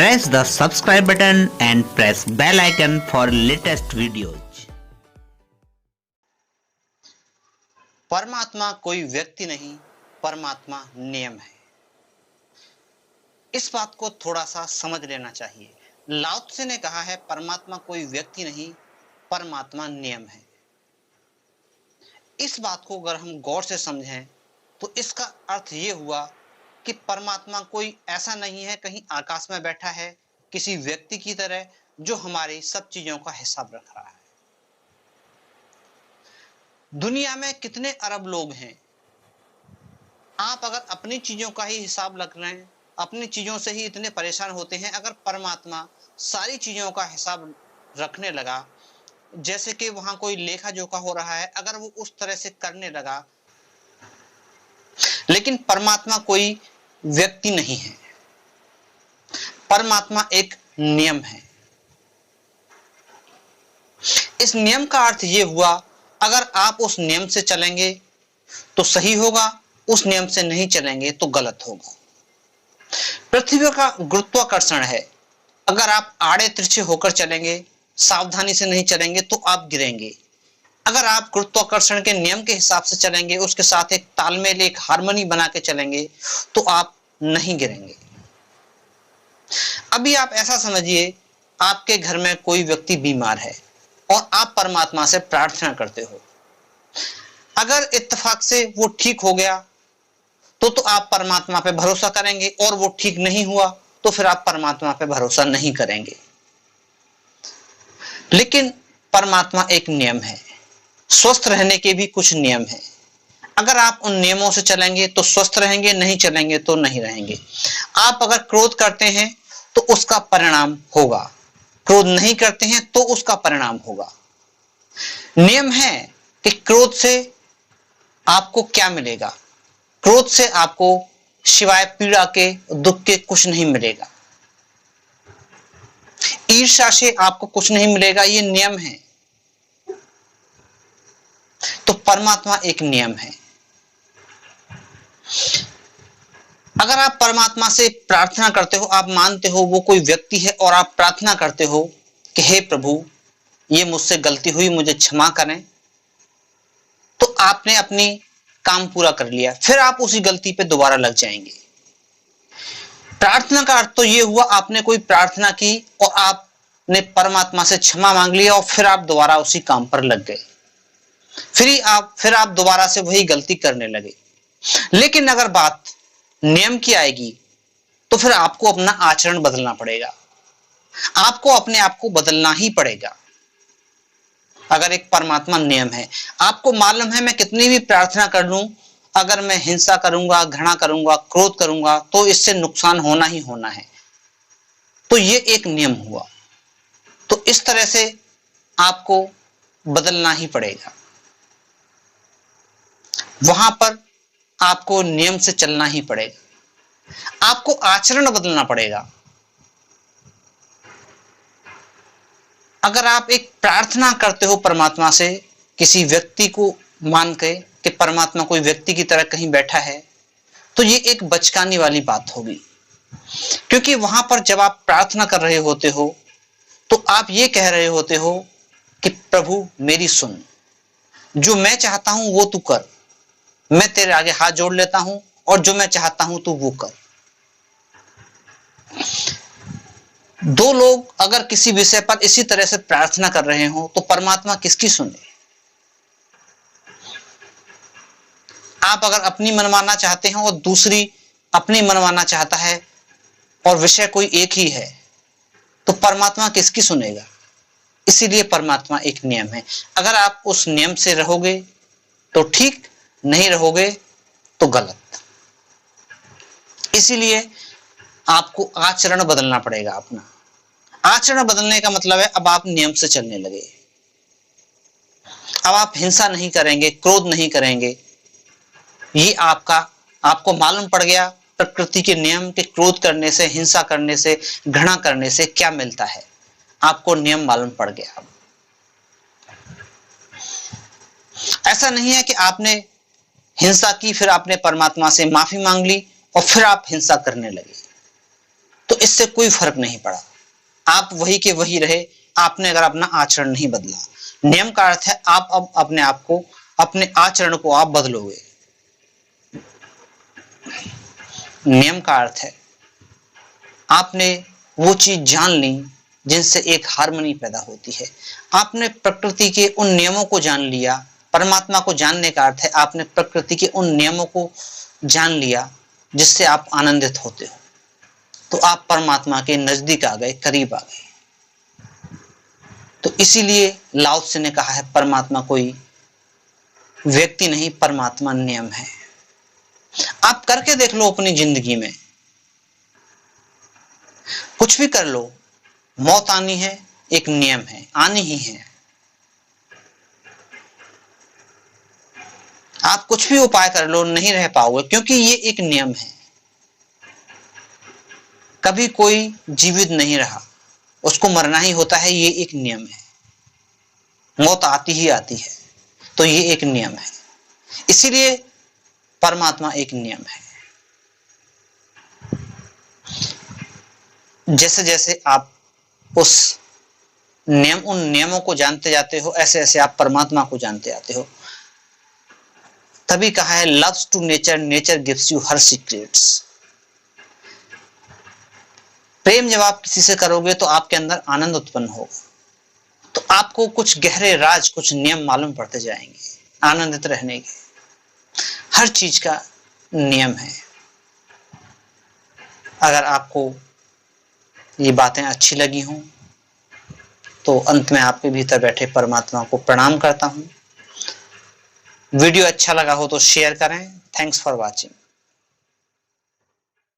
Press the subscribe button and press bell icon for latest videos. परमात्मा कोई व्यक्ति नहीं, परमात्मा नियम है। इस बात को थोड़ा सा समझ लेना चाहिए। लाओ त्से ने कहा है परमात्मा कोई व्यक्ति नहीं, परमात्मा नियम है। इस बात को अगर हम गौर से समझें तो इसका अर्थ ये हुआ कि परमात्मा कोई ऐसा नहीं है कहीं आकाश में बैठा है किसी व्यक्ति की तरह जो हमारी सब चीजों का हिसाब रख रहा है। दुनिया में कितने अरब लोग हैं, आप अगर अपनी चीजों का ही हिसाब रख रहे हैं, अपनी चीजों से ही इतने परेशान होते हैं, अगर परमात्मा सारी चीजों का हिसाब रखने लगा, जैसे कि वहां कोई लेखा जोखा हो रहा है, अगर वो उस तरह से करने लगा, लेकिन परमात्मा कोई व्यक्ति नहीं है, परमात्मा एक नियम है। इस नियम का अर्थ ये हुआ अगर आप उस नियम से चलेंगे तो सही होगा, उस नियम से नहीं चलेंगे तो गलत होगा। पृथ्वी का गुरुत्वाकर्षण है, अगर आप आड़े तिरछे होकर चलेंगे, सावधानी से नहीं चलेंगे तो आप गिरेंगे। अगर आप गुरुत्वाकर्षण के नियम के हिसाब से चलेंगे, उसके साथ एक तालमेल, एक हार्मनी बना के चलेंगे तो आप नहीं गिरेंगे। अभी आप ऐसा समझिए, आपके घर में कोई व्यक्ति बीमार है और आप परमात्मा से प्रार्थना करते हो। अगर इत्तेफाक से वो ठीक हो गया तो आप परमात्मा पे भरोसा करेंगे, और वो ठीक नहीं हुआ तो फिर आप परमात्मा पे भरोसा नहीं करेंगे। लेकिन परमात्मा एक नियम है, स्वस्थ रहने के भी कुछ नियम हैं। अगर आप उन नियमों से चलेंगे तो स्वस्थ रहेंगे, नहीं चलेंगे तो नहीं रहेंगे। आप अगर क्रोध करते हैं तो उसका परिणाम होगा, क्रोध नहीं करते हैं तो उसका परिणाम होगा। नियम है कि क्रोध से आपको क्या मिलेगा। क्रोध से आपको सिवाय पीड़ा के, दुख के कुछ नहीं मिलेगा। ईर्ष्या से आपको कुछ नहीं मिलेगा, ये नियम है। तो परमात्मा एक नियम है। अगर आप परमात्मा से प्रार्थना करते हो, आप मानते हो वो कोई व्यक्ति है और आप प्रार्थना करते हो कि हे प्रभु, ये मुझसे गलती हुई, मुझे क्षमा करें, तो आपने अपनी काम पूरा कर लिया, फिर आप उसी गलती पे दोबारा लग जाएंगे। प्रार्थना का अर्थ तो ये हुआ आपने कोई प्रार्थना की और आपने परमात्मा से क्षमा मांग लिया और फिर आप दोबारा उसी काम पर लग गए, फिर आप दोबारा से वही गलती करने लगे। लेकिन अगर बात नियम की आएगी तो फिर आपको अपना आचरण बदलना पड़ेगा, आपको अपने आप को बदलना ही पड़ेगा। अगर एक परमात्मा नियम है, आपको मालूम है मैं कितनी भी प्रार्थना कर लूं, अगर मैं हिंसा करूंगा, घृणा करूंगा, क्रोध करूंगा तो इससे नुकसान होना ही होना है, तो ये एक नियम हुआ। तो इस तरह से आपको बदलना ही पड़ेगा, वहां पर आपको नियम से चलना ही पड़ेगा, आपको आचरण बदलना पड़ेगा। अगर आप एक प्रार्थना करते हो परमात्मा से, किसी व्यक्ति को मान के कि परमात्मा कोई व्यक्ति की तरह कहीं बैठा है, तो ये एक बचकाने वाली बात होगी। क्योंकि वहां पर जब आप प्रार्थना कर रहे होते हो तो आप ये कह रहे होते हो कि प्रभु मेरी सुन, जो मैं चाहता हूं वो तू कर, मैं तेरे आगे हाथ जोड़ लेता हूं और जो मैं चाहता हूं तू वो कर। दो लोग अगर किसी विषय पर इसी तरह से प्रार्थना कर रहे हो तो परमात्मा किसकी सुने? आप अगर अपनी मनमाना चाहते हो और दूसरी अपनी मनमाना चाहता है और विषय कोई एक ही है, तो परमात्मा किसकी सुनेगा? इसीलिए परमात्मा एक नियम है। अगर आप उस नियम से रहोगे तो ठीक, नहीं रहोगे तो गलत। इसीलिए आपको आचरण बदलना पड़ेगा अपना। आचरण बदलने का मतलब है अब आप नियम से चलने लगे, अब आप हिंसा नहीं करेंगे, क्रोध नहीं करेंगे। ये आपको मालूम पड़ गया प्रकृति के नियम के क्रोध करने से, हिंसा करने से, घृणा करने से क्या मिलता है, आपको नियम मालूम पड़ गया। अब ऐसा नहीं है कि आपने हिंसा की, फिर आपने परमात्मा से माफी मांग ली और फिर आप हिंसा करने लगे, तो इससे कोई फर्क नहीं पड़ा, आप वही के वही रहे, आपने अगर अपना आचरण नहीं बदला। नियम का अर्थ है आप अब अपने आप को, अपने आचरण को आप बदलोगे। नियम का अर्थ है आपने वो चीज जान ली जिनसे एक हार्मनी पैदा होती है। आपने प्रकृति के उन नियमों को जान लिया। परमात्मा को जानने का अर्थ है आपने प्रकृति के उन नियमों को जान लिया जिससे आप आनंदित होते हो, तो आप परमात्मा के नजदीक आ गए, करीब आ गए। तो इसीलिए लाओ त्से ने कहा है परमात्मा कोई व्यक्ति नहीं, परमात्मा नियम है। आप करके देख लो अपनी जिंदगी में, कुछ भी कर लो, मौत आनी है एक नियम है, आनी ही है। आप कुछ भी उपाय कर लो, नहीं रह पाओगे, क्योंकि ये एक नियम है। कभी कोई जीवित नहीं रहा, उसको मरना ही होता है, ये एक नियम है। मौत आती ही आती है, तो ये एक नियम है। इसीलिए परमात्मा एक नियम है। जैसे जैसे आप उस उन नियमों को जानते जाते हो, ऐसे ऐसे आप परमात्मा को जानते जाते हो। तभी कहा है loves to nature, nature gives you her secrets. प्रेम जब आप किसी से करोगे तो आपके अंदर आनंद उत्पन्न होगा, तो आपको कुछ गहरे राज, कुछ नियम मालूम पड़ते जाएंगे आनंदित रहने के। हर चीज का नियम है। अगर आपको ये बातें अच्छी लगी हों तो अंत में आपके भीतर बैठे परमात्मा को प्रणाम करता हूं। वीडियो अच्छा लगा हो तो शेयर करें। Thanks for watching.